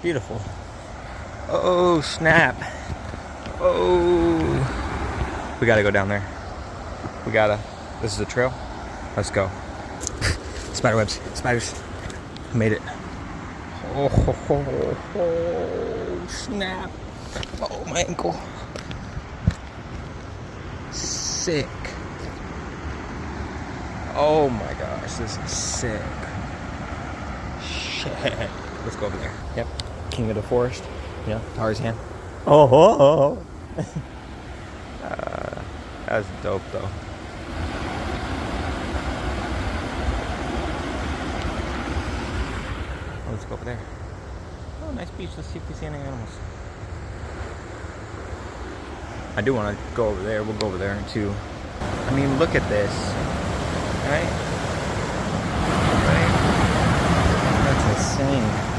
Beautiful. Oh, snap. Oh. We gotta go down there. This is a trail. Let's go. Spiderwebs. Spiders. Made it. Oh, snap. Oh, my ankle. Sick. Oh my gosh, this is sick. Shit. Let's go over there. Yep. King of the forest. Yeah, Tarzan. Oh. That's dope though. Let's go over there. Oh, nice beach. Let's see if we see any animals. I do want to go over there. We'll go over there too. I mean, look at this. Right? Right? That's insane.